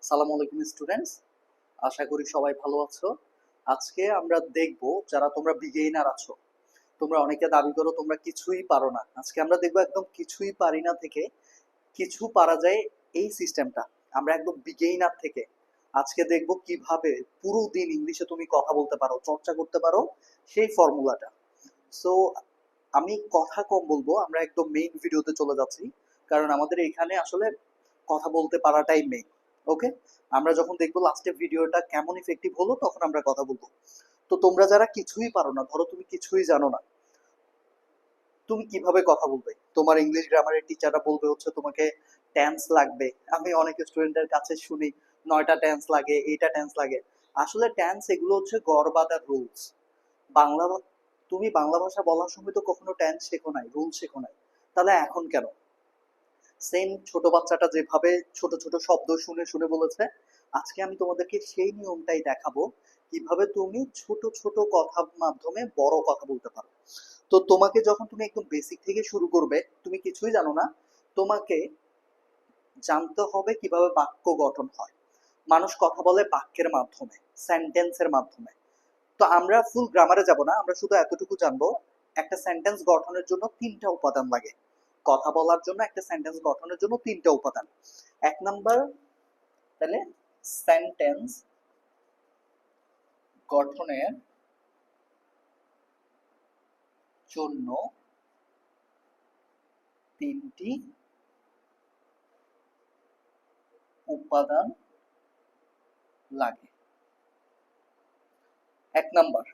সালাম আলাইকুম স্টুডেন্টস, আশা করি সবাই ভালো আছো। আজকে আমরা দেখব যারা তোমরা বিগিনার আছো, তোমরা অনেকে দাবি করো তোমরা কিছুই পারো না। আজকে আমরা দেখবো একদম কিছুই পারি না থেকে কিছু পারা যায়, এই সিস্টেমটা আমরা একদম বিগিনার থেকে আজকে দেখব কিভাবে পুরো দিন ইংলিশে তুমি কথা বলতে পারো, চর্চা করতে পারো, সেই ফর্মুলাটা। সো আমি কথা কম বলবো, আমরা একদম মেইন ভিডিওতে চলে যাচ্ছি, কারণ আমাদের এখানে আসলে কথা বলতে পারাটাই মেইন। ওকে, আমরা যখন দেখবো লাস্টে ভিডিওটা কেমন ইফেক্টিভ হলো তখন আমরা কথা বলবো। তো তোমরা যারা কিছুই পারো না, ধরো তুমি কিছুই জানো না, তুমি কিভাবে কথা বলবে? তোমার ইংলিশ গ্রামারের টিচাররা বলবে হচ্ছে তোমাকে টেন্স লাগবে। আমি অনেক স্টুডেন্টের কাছে শুনি 9টা টেন্স লাগে, 8টা টেন্স লাগে। আসলে টেন্স এগুলো হচ্ছে গড়বাদার রুলস। বাংলা তুমি বাংলা ভাষা বলার সময় তো কখনো টেন্স শেখো নাই, রুল শেখো নাই, তাহলে এখন কেন? সেম ছোট বাচ্চাটা যেভাবে ছোট ছোট শব্দ শুনে শুনে বলেছে, আজকে আমি তোমাদেরকে সেই নিয়মটাই দেখাবো কিভাবে তুমি ছোট ছোট কথার মাধ্যমে বড় কথা বলতে পারো। তো তোমাকে যখন তুমি একদম বেসিক থেকে শুরু করবে, তুমি কিছুই জানো না, তোমাকে জানতে হবে কিভাবে বাক্য গঠন হয়। মানুষ কথা বলে বাক্যের মাধ্যমে, সেন্টেন্সের মাধ্যমে। তো আমরা ফুল গ্রামারে যাব না, আমরা শুধু এতটুকু জানবো একটা সেন্টেন্স গঠনের জন্য 3টা উপাদান লাগে। কথা বলার জন্য একটা সেন্টেন্স গঠনের জন্য 3টা উপাদান। 1 নাম্বার, তাহলে সেন্টেন্স গঠনের জন্য 3টি উপাদান লাগে। 1 নাম্বার,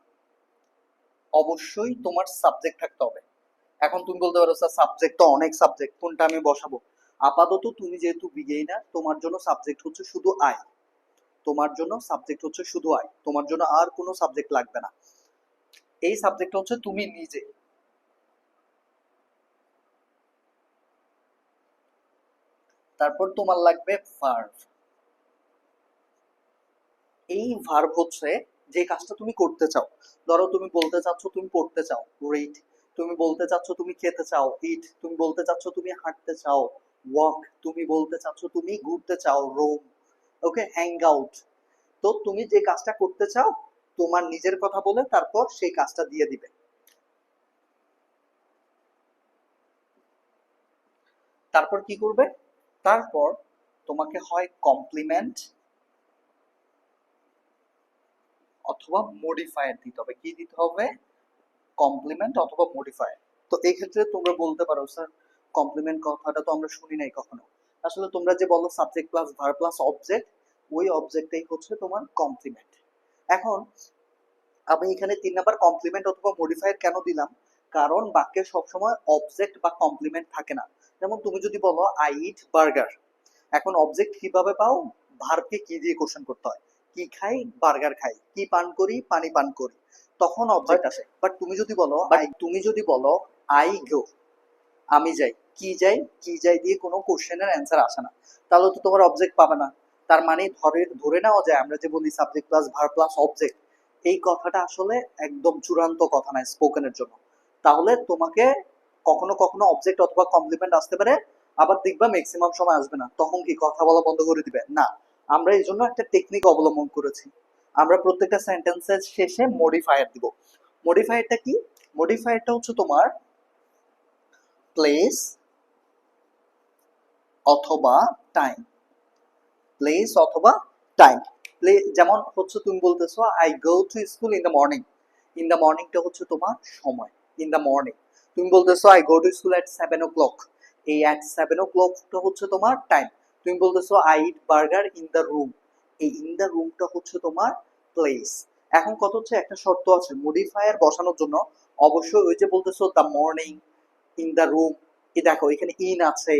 অবশ্যই তোমার সাবজেক্ট থাকতে হবে। এখন তুমি বলতে পারো স্যার সাবজেক্ট তো অনেক, সাবজেক্ট কোনটা আমি বসাবো? আপাতত তুমি যেহেতু বিগিনার, তোমার জন্য সাবজেক্ট হচ্ছে শুধু আয়। তোমার জন্য সাবজেক্ট হচ্ছে শুধু আয়, তোমার জন্য আর কোনো সাবজেক্ট লাগবে না। এই সাবজেক্ট হচ্ছে তুমি নিজে। তারপর তোমার লাগবে ভার্ব। এই ভার্ব হচ্ছে যে কাজটা তুমি করতে চাও। ধরো তুমি বলতে চাচ্ছ তুমি পড়তে চাও, রিড। তুমি বলতে চাচ্ছ তুমি খেতে চাও, ইট। তুমি বলতে চাচ্ছ তুমি হাঁটতে চাও, ওয়াক। তুমি বলতে চাচ্ছ তুমি ঘুরতে চাও, রোম। ওকে, হ্যাং আউট। তো তুমি যে কাজটা করতে চাও, তোমার নিজের কথা বলে তারপর সেই কাজটা দিয়ে দিবে। তারপর কি করবে? তারপর তোমাকে হয় কমপ্লিমেন্ট অথবা মডিফায়ার দিতে হবে। কি দিতে হবে? কমপ্লিমেন্ট অথবা মডিফায়ার। তো এই ক্ষেত্রে তোমরা বলতে পারো স্যার কমপ্লিমেন্ট কথাটা তো আমরা শুনি নাই কখনো। আসলে তোমরা যে বলো subject plus verb plus object, ওই অবজেক্টটাই হচ্ছে তোমার কমপ্লিমেন্ট। এখন আমি এখানে 3 নাম্বার কমপ্লিমেন্ট অথবা মডিফায়ার কেন দিলাম? কারণ বাক্যে সবসময় অবজেক্ট বা কমপ্লিমেন্ট থাকে না। যেমন তুমি যদি বলো আই ইট বার্গার, এখন অবজেক্ট কিভাবে পাও? ভার্বকে কি দিয়ে কোশ্চেন করতে হয়। কি খাই? বার্গার খাই। কি পান করি? পানি পান করি। তখন অবজেক্ট আসে। বাট তুমি যদি বলো আই গো, আমি যাই, কি যাই, কি যাই দিয়ে কোনো কোশ্চেনের অ্যান্সার আসে না, তাহলে তো তোমার অবজেক্ট পাবে না। তার মানে ধরে ধরে নেওয়া যায় আমরা যে বলি subject plus verb plus object, এই কথাটা আসলে একদম চূড়ান্ত কথা নয় স্পোকেনের জন্য। তাহলে তোমাকে কখনো কখনো অবজেক্ট অথবা কমপ্লিমেন্ট আসতে পারে, আবার দেখবা ম্যাক্সিমাম সময় আসবে না। তখন কি কথা বলা বন্ধ করে দিবে? না। আমরা এই জন্য একটা টেকনিক অবলম্বন করেছি। আমরা প্রত্যেকটা সেন্টেন্সের শেষে মডিফায়ার দিব। মডিফায়ারটা কি? মডিফায়ারটা হচ্ছে তোমার প্লেস অথবা টাইম। প্লেস অথবা টাইম। যেমন হচ্ছে তুমি বলতেছো I go to school in the morning. In the মর্নিংটা হচ্ছে তোমার সময়, ইন দ্য মর্নিং। তুমি বলতেছো I go to school at 7 o'clock। এই এট 7 o'clockটা হচ্ছে তোমার টাইম। তুমি বলতেছো I eat burger in the room. এই ইন দ্য রুমটা হচ্ছে তোমার প্লেস। এখন কত হচ্ছে, একটা শর্ত আছে মডিফায়ার বসানোর জন্য। অবশ্যই ওই যে বলতেছো the morning, in the room, এই দেখো এখানে ইন আছে,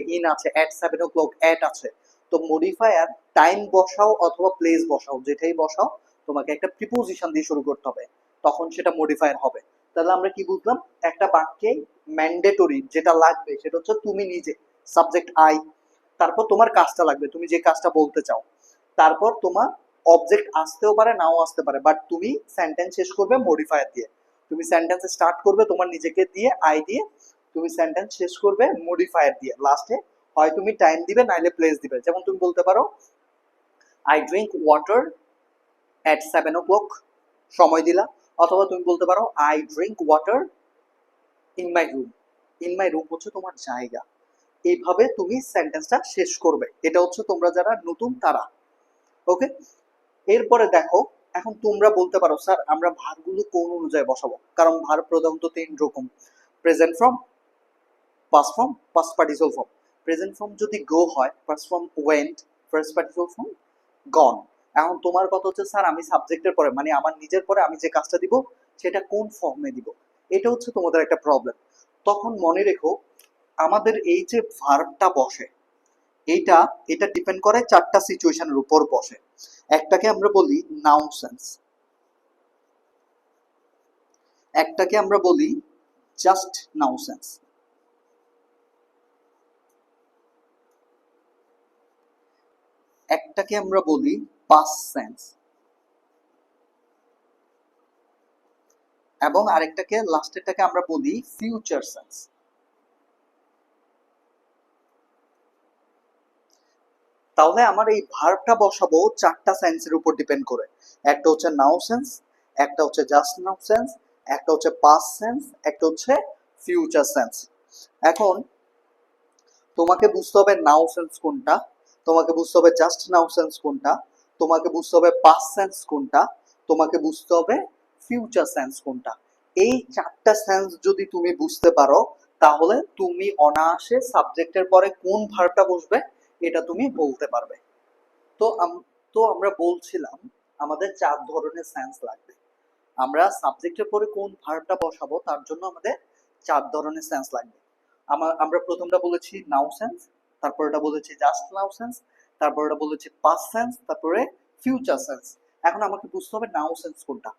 এট 7 o'clock এট আছে। তো মডিফায়ার টাইম বসাও অথবা প্লেস বসাও, যেটাই বসাও তোমাকে একটা প্রিপোজিশন দিয়ে শুরু করতে হবে, তখন সেটা মডিফায়ার হবে। তাহলে আমরা কি বুঝলাম? একটা বাক্যে ম্যান্ডেটরি যেটা লাগবে সেটা হচ্ছে তুমি নিজে, সাবজেক্ট আই। তারপর তোমার কাজটা লাগবে, তুমি যে কাজটা বলতে চাও। তারপর তোমার অবজেক্ট আসতেও পারে নাও আসতে পারে, বাট তুমি সেন্টেন্স শেষ করবে মডিফায়ার দিয়ে। তুমি সেন্টেন্স স্টার্ট করবে তোমার নিজেকে দিয়ে, আই দিয়ে। তুমি সেন্টেন্স শেষ করবে মডিফায়ার দিয়ে। লাস্টে হয় তুমি টাইম দিবে নাইলে প্লেস দিবে। যেমন তুমি বলতে পারো I drink water at 7 o'clock, সময় দিলা। অথবা তুমি বলতে পারো I drink water in my room. In my room হচ্ছে তোমার জায়গা। এইভাবে তুমি সেন্টেন্সটা শেষ করবে। এটা হচ্ছে তোমরা যারা নতুন তারা। ওকে, এরপরে দেখো, এখন তোমরা বলতে পারো স্যার আমরা ভার্বগুলো কোন অনুযায়ী বসাবো, কারণ ভার্ব প্রধানত 3 রকম: present form, past form, past participle form. Present form যদি গো হয়, past form went, first participle form gone. এখন তোমার কথা হচ্ছে স্যার আমি সাবজেক্টের পরে মানে আমার নিজের পরে আমি যে কাজটা দিব সেটা কোন ফর্মে দিব, এটা হচ্ছে তোমাদের একটা প্রবলেম। তখন মনে রেখো আমাদের এই যে ভার্বটা বসে এইটা এটা ডিপেন্ড করে 4টা সিচুয়েশনের উপর বসে। একটাকে আমরা বলি নাউন সেন্স, একটাকে আমরা বলি জাস্ট নাউন সেন্স, একটাকে আমরা বলি পাস্ট সেন্স, এবং আরেকটাকে লাস্টেরটাকে আমরা বলি ফিউচার সেন্স। তাহলে আমার এই ভার্বটা বসাবো 4টা সেন্সের উপর ডিপেন্ড করে। একটা হচ্ছে নাও সেন্স, একটা হচ্ছে জাস্ট নাও সেন্স, একটা হচ্ছে পাস্ট সেন্স, একটা হচ্ছে ফিউচার সেন্স। এখন তোমাকে বুঝতে হবে নাও সেন্স কোনটা, তোমাকে বুঝতে হবে জাস্ট নাও সেন্স কোনটা, তোমাকে বুঝতে হবে পাস্ট সেন্স কোনটা, তোমাকে বুঝতে হবে ফিউচার সেন্স কোনটা। এই 4টা সেন্স যদি তুমি বুঝতে পারো তাহলে তুমি অনায়াসে সাবজেক্টের পরে কোন ভার্বটা বসবে এটা তুমি বলতে পারবে। তো তো আমরা বলছিলাম আমাদের 4 ধরনের সেন্স লাগবে। আমরা সাবজেক্টের পরে কোন ভার্বটা বসাবো তার জন্য আমাদের 4 ধরনের সেন্স লাগবে। আমরা প্রথমটা বলেছি নাও সেন্স, তারপর এটা বলেছি জাস্ট নাও সেন্স, তারপর এটা বলেছি পাস্ট সেন্স, তারপরে ফিউচার সেন্স। এখন আমাকে বুঝতে হবে নাও সেন্স কোনটা।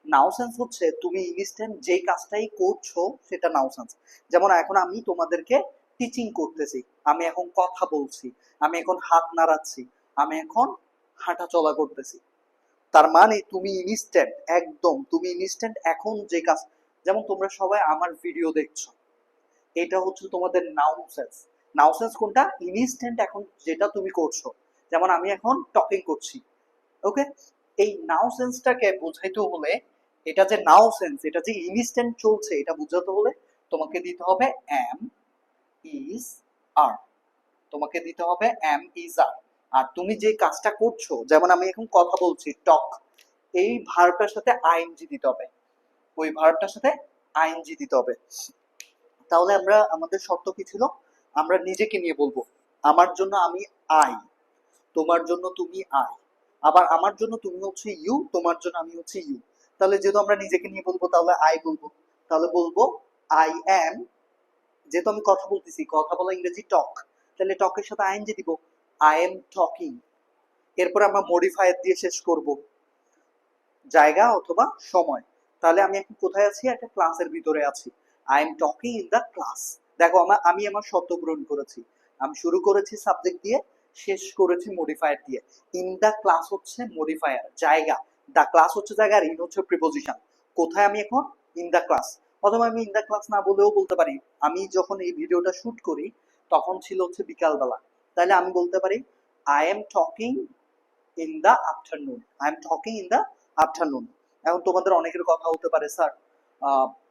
নাও সেন্স হচ্ছে তুমি ইনস্ট্যান্ট যেই কাজটাই করছো সেটা নাও সেন্স। যেমন এখন আমি তোমাদেরকে টিচিং করতেছি, আমি এখন কথা বলছি, আমি এখন হাত নাড়াচ্ছি, আমি এখন হাঁটা চলা করতেছি। তার মানে তুমি ইনস্ট্যান্ট, একদম তুমি ইনস্ট্যান্ট এখন যে কাজ, যেমন তোমরা সবাই আমার ভিডিও দেখছো, এটা হচ্ছে তোমাদের নাউন সেন্স। নাউন সেন্স কোনটা? ইনস্ট্যান্ট এখন যেটা তুমি করছো। যেমন আমি এখন টকিং করছি, ওকে। এই নাও সেন্সটাকে বোঝাইতে হলে এটা যে নাও সেন্স এটা যে ইনস্ট্যান্ট চলছে এটা বোঝাতে হলে তোমাকে দিতে হবে এম ইজ আর, তোমাকে দিতে হবে এম ইজ আর। আর তুমি যে কাজটা করছো, যেমন আমি এখন কথা বলছি টক, এই ভার্বটার সাথে আইএনজি দিতে হবে, ওই ভার্বটার সাথে আইএনজি দিতে হবে। তাহলে আমরা আমাদের শর্ত কি ছিল? আমরা নিজেকে নিয়ে বলবো, আমার জন্য আমি আই, তোমার জন্য তুমি আই, আবার আমার জন্য তুমি হচ্ছে ইউ, তোমার জন্য আমি হচ্ছে ইউ। তাহলে যেহেতু আমরা নিজেকে নিয়ে বলবো তাহলে আই বলবো, তাহলে বলবো আই অ্যাম, যেহেতু আমি কথা বলতেছি, কথা বলা ইংরেজি টক, তাহলে টকের সাথে আইএনজি দিব, আই এম টকিং। এরপর আমরা মডিফায়ার দিয়ে শেষ করব, জায়গা অথবা সময়। তাহলে আমি এখন কোথায় আছি? একটা ক্লাসের ভিতরে আছি, I am talking in the class. দেখো আমি আমার শর্ত পূরণ করেছি, আমি শুরু করেছি সাবজেক্ট দিয়ে, শেষ করেছি মডিফায়ার দিয়ে। ইন দ্য ক্লাস হচ্ছে মডিফায়ার, জায়গা, দ্য ক্লাস হচ্ছে জায়গা, আর ইন হচ্ছে প্রিপোজিশন। কোথায় আমি এখন? In the class. অথবা আমি ইন দ্য ক্লাস না বলেও বলতে পারি, আমি যখন এই ভিডিওটা শুট করি তখন ছিল হচ্ছে বিকালবেলা, তাহলে আমি বলতে পারি I am talking in the afternoon, I am talking in the afternoon. এখন তোমাদের অনেকের কথা হতে পারে স্যার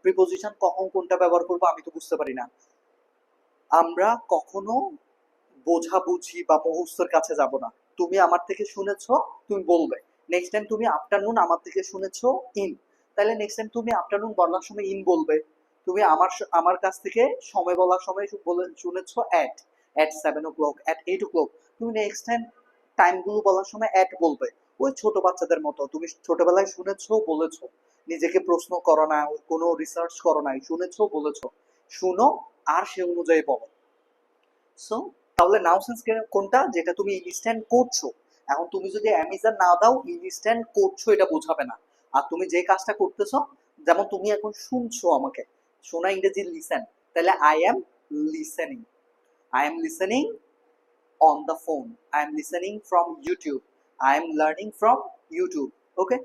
প্রিপোজিশন কখন কোনটা ব্যবহার করবো আমি তো বুঝতে পারি না। আমরা কখনো বোঝাবুঝি বা মুখস্থের কাছে যাব না। তুমি আমার থেকে শুনেছো, তুমি বলবে। নেক্সট টাইম তুমি আফটারনুন আমার থেকে শুনেছো ইন, তাহলে নেক্সট টাইম তুমি আফটারনুন বলার সময় ইন বলবে। তুমি আমার কাছ থেকে সময় বলার সময় শুনেছো অ্যাট 7 o'clock, অ্যাট 8 o'clock, তুমি নেক্সট টাইম টাইমগুলো বলার সময় অ্যাট বলবে। ওই ছোট বাচ্চাদের মতো, তুমি ছোটবেলায় শুনেছো বলেছো, নিজেকে প্রশ্ন করো না, কোনো রিসার্চ করো নাই, শুনেছো বলেছো, শুনো আর সে অনুযায়ী বলো। সো তাহলে নাও সেন্স কোনটা? যেটা তুমি ইনস্ট্যান্ট করছো। এখন তুমি যদি অ্যামিজার না দাও, ইনস্ট্যান্ট করছো এটা বোঝাবে না। আর তুমি যে কাজটা করতেছো, যেমন তুমি এখন শুনছো আমাকে, শোনা ইংরেজি লিসেন, তাহলে I am listening, I am listening on the phone, I am listening from YouTube, I am learning from YouTube. Okay,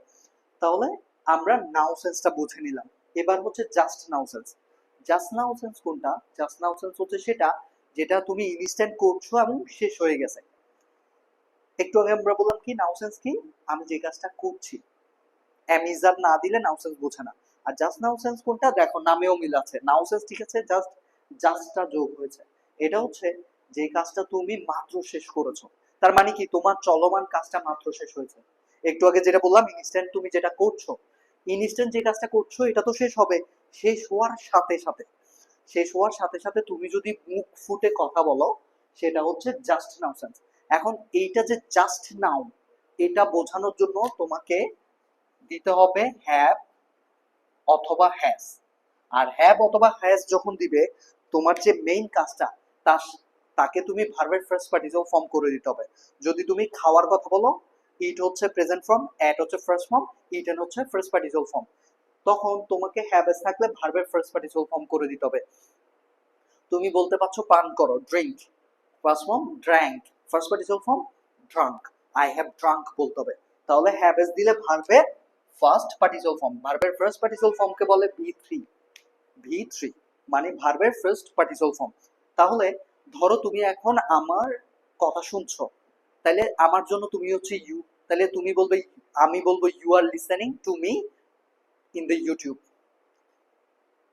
তাহলে আমরা নাও সেন্সটা বুঝে নিলাম। এবার হচ্ছে just now sense. Just now sense কোনটা? জাস্ট নাও সেন্স হচ্ছে সেটা যেটা তুমি ইনস্ট্যান্ট করছো এবং শেষ হয়ে গেছে। একটু আগে আমরা বললাম কি নাও সেন্স কি, আমি যে কাজটা করছি। অ্যামিজার না দিলে নাও সেন্স বোঝে না। আর জাস্ট নাও সেন্স কোনটা, দেখো নামেও মিল আছে, নাও সেন্স ঠিক আছে, জাস্ট জাস্টটা যোগ হয়েছে। এটা হচ্ছে যে কাজটা তুমি মাত্র শেষ করেছো, তার মানে কি তোমার চলমান কাজটা মাত্র শেষ হয়েছে। একটু আগে যেটা বললাম ইনস্ট্যান্ট, তুমি যেটা করছো, ইনস্ট্যান্ট যে কাজটা করছো এটা তো শেষ হবে। শেষ হওয়ার সাথে সাথে, শেষ হওয়ার সাথে সাথে তুমি যদি মুখ ফুটে কথা বলো, সেটা হচ্ছে জাস্ট নাও সেন্স। এখন এইটা যে জাস্ট নাও, এটা বোঝানোর জন্য তোমাকে দিতে হবে হ্যাভ অথবা হ্যাজ। আর হ্যাভ অথবা হ্যাজ যখন দিবে, তোমার যে মেইন কাজটা, তার তাকে তুমি ভার্বের ফার্স্ট পার্টিসিপল ফর্ম করে দিতে হবে। যদি তুমি খাওয়ার কথা বলো, ইট হচ্ছে প্রেজেন্ট ফর্ম, অ্যাট হচ্ছে ফার্স্ট ফর্ম, ইটেন হচ্ছে ফার্স্ট পার্টিসিপল ফর্ম, তখন তোমাকে হ্যাভ এস থাকলে ভার্বের ফার্স্ট পার্টিসিপল ফর্ম করে দিতে হবে। তুমি বলতে পারছো পান করো, drink, first form drank, first participle form drunk, I have drunk বলতে হবে। তাহলে হ্যাভ এস দিলে ভার্বের ফার্স্ট পার্টিসিপল ফর্ম, ভার্বের ফার্স্ট পার্টিসিপল ফর্মকে বলে ভি3, ভি3 মানে ভার্বের ফার্স্ট পার্টিসিপল ফর্ম। তাহলে ধরো তুমি এখন আমার কথা শুনছো, তাহলে আমার জন্য তুমি হচ্ছে ইউ, তাহলে তুমি বলবে, আমি বলবো you are listening to me in the YouTube.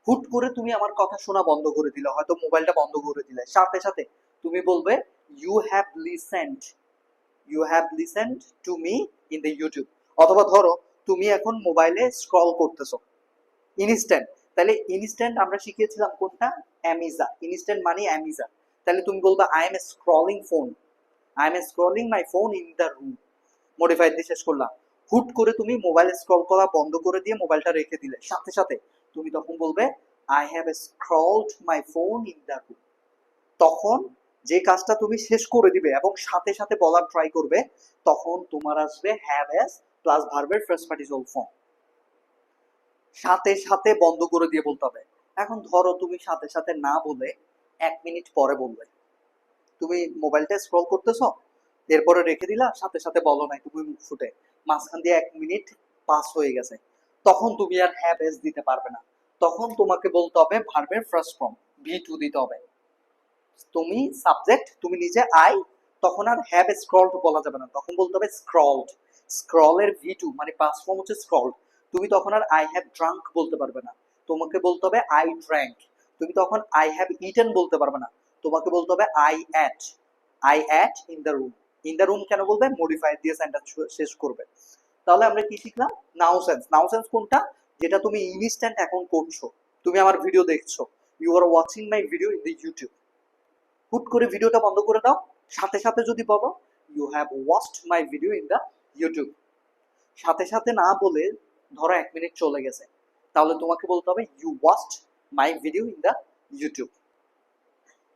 হুট করে তুমি আমার কথা শোনা বন্ধ করে দিলে, হয়তো মোবাইলটা বন্ধ করে দিলে, সাথে সাথে তুমি বলবে you have listened, you have listened to me in the YouTube. অথবা ধরো তুমি এখন মোবাইলে স্ক্রল করতেছো, ইনস্ট্যান্ট, তাহলে ইনস্ট্যান্ট আমরা শিখিয়েছিলাম কোনটা, অ্যামিজা, ইনস্ট্যান্ট মানে অ্যামিজা। তাহলে তুমি বলবে I am scrolling phone, I M scrolling my phone in the room, modified দিয়ে শেষ করলাম। হুট করে তুমি মোবাইল স্ক্রল করা বন্ধ করে দিয়ে মোবাইলটা রেখে দিলে, সাথে সাথে তুমি তখন বলবে I have scrolled my phone in the room. তখন যে কাজটা তুমি শেষ করে দিবে এবং সাথে সাথে বলার ট্রাই করবে, তখন তোমার আসবে হ্যাভ এস প্লাস ভার্বের ফার্স্ট পার্টিসিপল ফর্ম, সাথে সাথে বন্ধ করে দিয়ে বলতে হবে। এখন ধরো তুমি সাথে সাথে না বলে 1 মিনিট পরে বলবে, তুমি মোবাইলটা স্ক্রল করতেছো, এরপরে রেখে দিলা, সাথে সাথে বলো নাই, তুমি মুখ ফুটে, মাঝখান দিয়ে 1 মিনিট পাস হয়ে গেছে, তখন তুমি আর হ্যাভ এস দিতে পারবে না, তখন তোমাকে বলতে হবে ভার্বের ফার্স্ট ফর্ম ভি2 দিতে হবে। তুমি সাবজেক্ট, তুমি নিজে আই, তখন আর হ্যাভ স্ক্রলড বলা যাবে না, তখন বলতে হবে স্ক্রলড। স্ক্রলের ভি2 মানে পাস্ট ফর্ম হচ্ছে স্ক্রলড। তুমি তখন আর আই হ্যাভ ড্রাঙ্ক বলতে পারবে না, তোমাকে বলতে হবে আই ড্র্যাঙ্ক। তুমি তখন আই হ্যাভ ইটেন বলতে পারবে না, তোমাকে বলতে হবে I at, I at in the room. In the room কেন বলবে, মডিফায়ার দিয়ে সেন্টেন্স শেষ করবে। তাহলে আমরা কি শিখলাম, নাও সেন্স। নাও সেন্স কোনটা, যেটা তুমি ইনস্ট্যান্ট এখন করছো, তুমি আমার ভিডিও দেখছো, you are watching my video in the YouTube, হুট করে ভিডিওটা বন্ধ করে দাও, সাথে সাথে যদি বলো you have watched my video in the YouTube, সাথে সাথে না বলে ধরো 1 মিনিট চলে গেছে, তাহলে তোমাকে বলতে হবে you watched my video in the YouTube.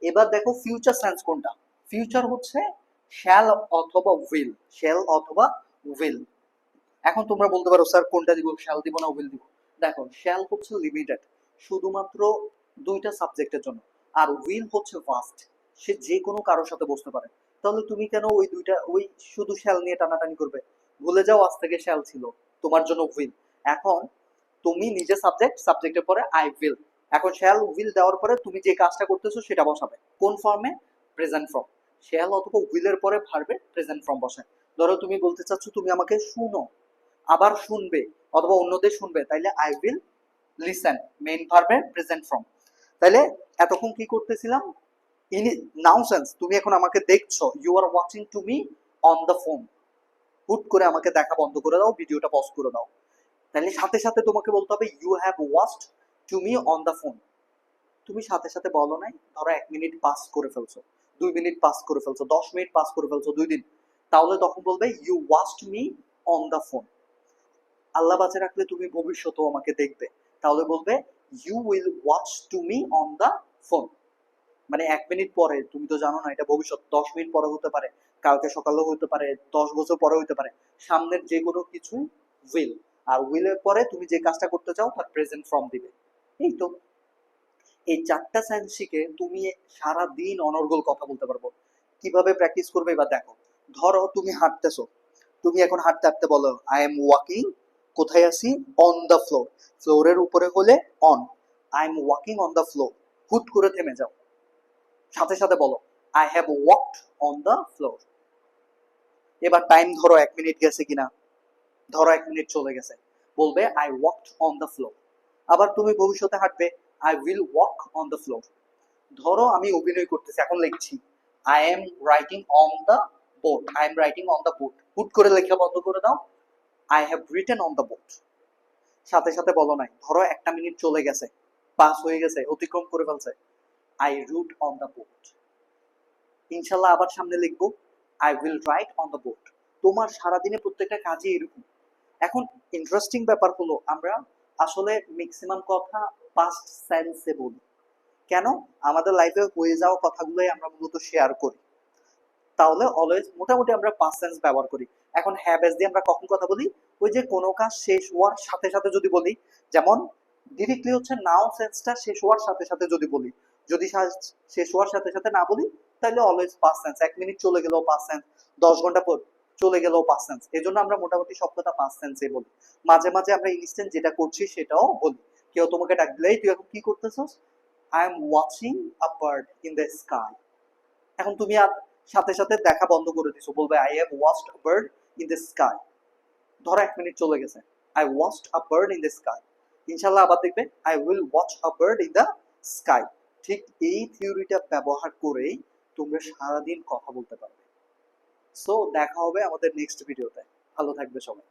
এবার দেখো ফিউচার সেন্স কোনটা, ফিউচার হচ্ছে শ্যাল অথবা উইল, শ্যাল অথবা উইল। এখন তোমরা বলতে পারো স্যার কোনটা দিব, শ্যাল দিব না উইল দিব। দেখো শ্যাল হচ্ছে লিমিটেড, শুধুমাত্র 2টা সাবজেক্টের জন্য, আর উইল হচ্ছে ভাস্ট, সে যে কোনো কারোর সাথে বসতে পারে। তাহলে তুমি কেন ওই দুইটা, ওই শুধু শ্যাল নিয়ে টানাটানি করবে, ভুলে যাও আজ থেকে শ্যাল ছিল, তোমার জন্য উইল। এখন তুমি নিজে সাবজেক্ট, সাবজেক্টের পরে আই উইল, এখন শ্যাল উইল দেওয়ার পরে তুমি যে কাজটা করতেছো সেটা বসাবে কোন ফর্মে, প্রেজেন্ট ফর্ম। শ্যাল অথবা উইলের পরে ভার্বে প্রেজেন্ট ফর্ম বসায়। ধরো তুমি বলতে চাচ্ছ তুমি আমাকে শুনো, আবার শুনবে অথবা অন্যদের শুনবে, তাইলে আই উইল লিসেন, মেইন ভার্বের প্রেজেন্ট ফর্ম। তাইলে এতক্ষণ কি করতেছিলাম, ইন নাও সেন্স, তুমি এখন আমাকে দেখছো, you are watching to me on the phone, হুট করে আমাকে দেখা বন্ধ করে দাও, ভিডিওটা পজ করে দাও, তাহলে সাথে সাথে তোমাকে বলতে হবে you have watched to me on the phone. তুমি সাথে সাথে বলো নাই, ধরো 1 মিনিট পাস করে ফেলছো, 2 মিনিট পাস করে ফেলছো, 10 মিনিট পাস করে ফেলছো, 2 দিন, তাহলে তখন বলবে you watched me on the phone. Allah বাঁচে রাখলে তুমি ভবিষ্যতেও আমাকে দেখবে, তাহলে বলবে you will watch to me on the phone. মানে 1 মিনিট পরে, তুমি তো জানো না এটা ভবিষ্যৎ, 10 মিনিট পরে হতে পারে, কালকে সকালেও হতে পারে, 10 বছর পরে হতে পারে, সামনের যে কোনো কিছুই উইল। আর উইলের পরে তুমি যে কাজটা করতে চাও তার প্রেজেন্ট ফর্ম দিবে। এই তো, এই 4টা সেন্স শিখে তুমি সারা দিন অনর্গল কথা বলতে পারবো। কিভাবে প্র্যাকটিস করবে এবার দেখো। ধরো তুমি হাঁটতেছো, তুমি এখন হাঁটতে হাঁটতে বলো আই এম ওয়াকিং, কোথায় আছি, অন দ্য ফ্লোর, ফ্লোরের উপরে হলে on, I am walking on the floor, হুট করে থেমে যাও, সাথে সাথে বলো I have walked on the floor. এবার টাইম ধরো 1 মিনিট গেছে কিনা, ধরো 1 মিনিট চলে গেছে, বলবে I walked on the floor. আবার তুমি ভবিষ্যতে হাঁটবে, I will walk on the floor. ধরো আমি অভিনয় করতেছি, এখন লিখছি I am writing on the board, I am writing on the board. হুট করে লেখা বন্ধ করে দাও, I have written on the board. সাথে সাথে বলো নাই, ধরো 1 মিনিট চলে গেছে, পাস হয়ে গেছে, অতিক্রম করে ফেলছে, I wrote on the board. ইনশাল্লাহ আবার সামনে লিখবো I will write on the board. তোমার সারাদিনে প্রত্যেকটা কাজে এরকম। এখন ইন্টারেস্টিং ব্যাপার হলো আমরা আসলে ম্যাক্সিমাম কথা পাস্ট সেন্সে বলি। কেন? আমাদের লাইফে হয়ে যাওয়া কথাগুলোই আমরা মূলত শেয়ার করি। তাহলে অলওয়েজ মোটামুটি আমরা পাস্ট সেন্স ব্যবহার করি। এখন হ্যাভ দিয়ে আমরা কখন কথা বলি? ওই যে কোনো কাজ শেষ হওয়ার সাথে সাথে যদি বলি, যেমন ডিরেক্টলি হচ্ছে নাও সেন্সটা শেষ হওয়ার সাথে সাথে যদি বলি, যদি শেষ হওয়ার সাথে সাথে না বলি তাহলে অলওয়েজ পাস্ট সেন্স। 1 মিনিট চলে গেলেও পাস্ট সেন্স, 10 ঘন্টা পর চলে গেলেও পাস্ট সেন্স। এই জন্য আমরা মোটামুটি সব কথা পাস্ট সেন্সে বলি। মাঝে মাঝে আমরা ইনস্ট্যান্ট যেটা করছি সেটাও বলি। কেউ তোমাকে ডাক দিলেই তুই এখন কি করতেছস, I am watching a bird in the sky. এখন তুমি আর সাথে সাথে দেখা বন্ধ করে দিছো, বলবে I have watched a bird in the sky. ধরো 1 মিনিট চলে গেছে, I watched a bird in the sky. ইনশাল্লাহ আবার দেখবে I will watch a bird in the sky. ঠিক এই থিওরিটা ব্যবহার করেই তোমরা সারাদিন কথা বলতে পারবে। সো দেখা হবে আমাদের নেক্সট ভিডিওতে। ভালো থাকবে সবাই।